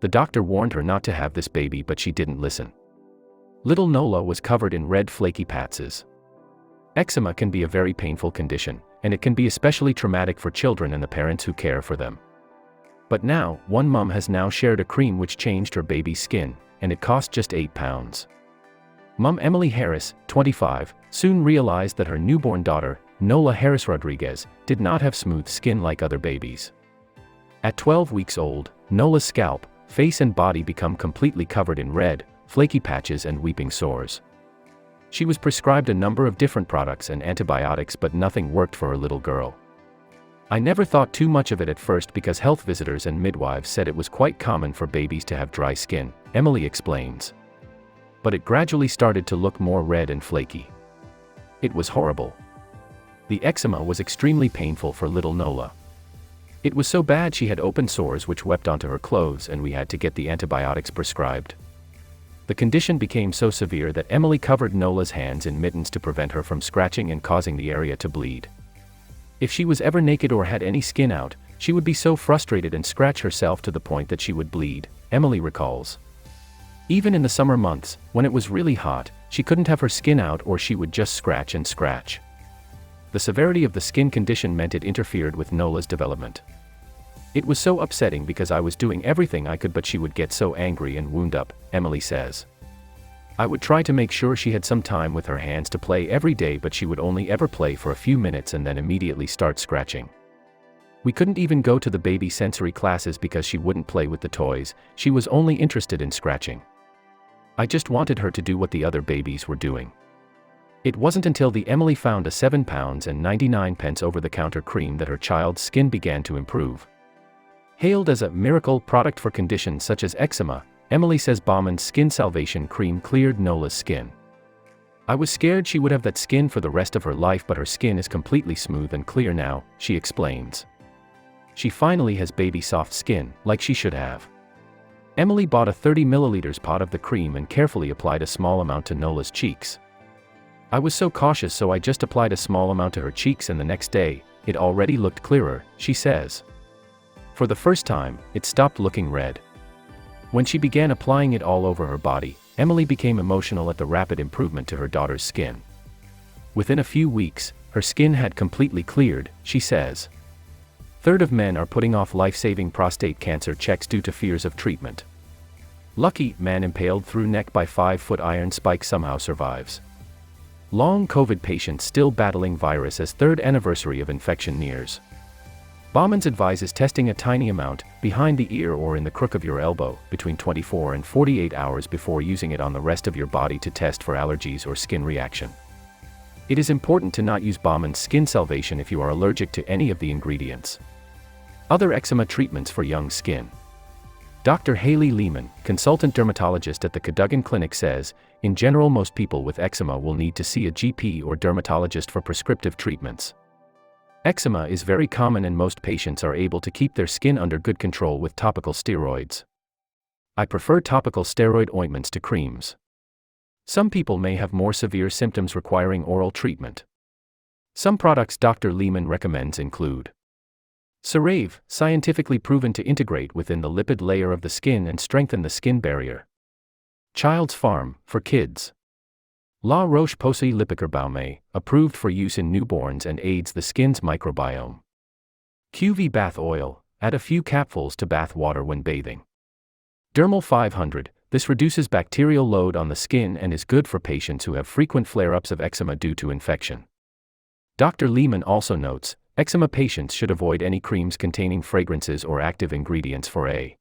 The doctor warned her not to have this baby, but she didn't listen. Little Nola was covered in red flaky patches. Eczema can be a very painful condition, and it can be especially traumatic for children and the parents who care for them. But now, one mom has now shared a cream which changed her baby's skin, and it cost just £8. Mom Emily Harris, 25, soon realized that her newborn daughter, Nola Harris Rodriguez, did not have smooth skin like other babies. At 12 weeks old, Nola's scalp, face and body become completely covered in red, flaky patches and weeping sores. She was prescribed a number of different products and antibiotics, but nothing worked for her little girl. I never thought too much of it at first because health visitors and midwives said it was quite common for babies to have dry skin, Emily explains. But it gradually started to look more red and flaky. It was horrible. The eczema was extremely painful for little Nola. It was so bad she had open sores which wept onto her clothes, and we had to get the antibiotics prescribed. The condition became so severe that Emily covered Nola's hands in mittens to prevent her from scratching and causing the area to bleed. If she was ever naked or had any skin out, she would be so frustrated and scratch herself to the point that she would bleed, Emily recalls. Even in the summer months, when it was really hot, she couldn't have her skin out or she would just scratch and scratch. The severity of the skin condition meant it interfered with Nola's development. It was so upsetting because I was doing everything I could, but she would get so angry and wound up, Emily says. I would try to make sure she had some time with her hands to play every day, but she would only ever play for a few minutes and then immediately start scratching. We couldn't even go to the baby sensory classes because she wouldn't play with the toys, she was only interested in scratching. I just wanted her to do what the other babies were doing. It wasn't until Emily found a £7.99 over-the-counter cream that her child's skin began to improve. Hailed as a miracle product for conditions such as eczema, Emily says Bauman's Skin Salvation Cream cleared Nola's skin. I was scared she would have that skin for the rest of her life, but her skin is completely smooth and clear now, she explains. She finally has baby soft skin, like she should have. Emily bought a 30 milliliters pot of the cream and carefully applied a small amount to Nola's cheeks. I was so cautious, so I just applied a small amount to her cheeks, and the next day, it already looked clearer, she says. For the first time, it stopped looking red. When she began applying it all over her body, Emily became emotional at the rapid improvement to her daughter's skin. Within a few weeks, her skin had completely cleared, she says. Third of men are putting off life-saving prostate cancer checks due to fears of treatment. Lucky man impaled through neck by 5-foot iron spike somehow survives. Long COVID patient still battling virus as third anniversary of infection nears. Bauman's advises testing a tiny amount, behind the ear or in the crook of your elbow, between 24 and 48 hours before using it on the rest of your body to test for allergies or skin reaction. It is important to not use Bauman's Skin Salvation if you are allergic to any of the ingredients. Other eczema treatments for young skin. Dr. Haley Lehman, consultant dermatologist at the Cadogan Clinic, says, in general most people with eczema will need to see a GP or dermatologist for prescriptive treatments. Eczema is very common and most patients are able to keep their skin under good control with topical steroids. I prefer topical steroid ointments to creams. Some people may have more severe symptoms requiring oral treatment. Some products Dr. Lehman recommends include Cerave, scientifically proven to integrate within the lipid layer of the skin and strengthen the skin barrier. Child's Farm, for kids. La Roche-Posay Lipitor Baume, approved for use in newborns and aids the skin's microbiome. QV Bath Oil, add a few capfuls to bath water when bathing. Dermal 500, this reduces bacterial load on the skin and is good for patients who have frequent flare-ups of eczema due to infection. Dr. Lehman also notes, eczema patients should avoid any creams containing fragrances or active ingredients for a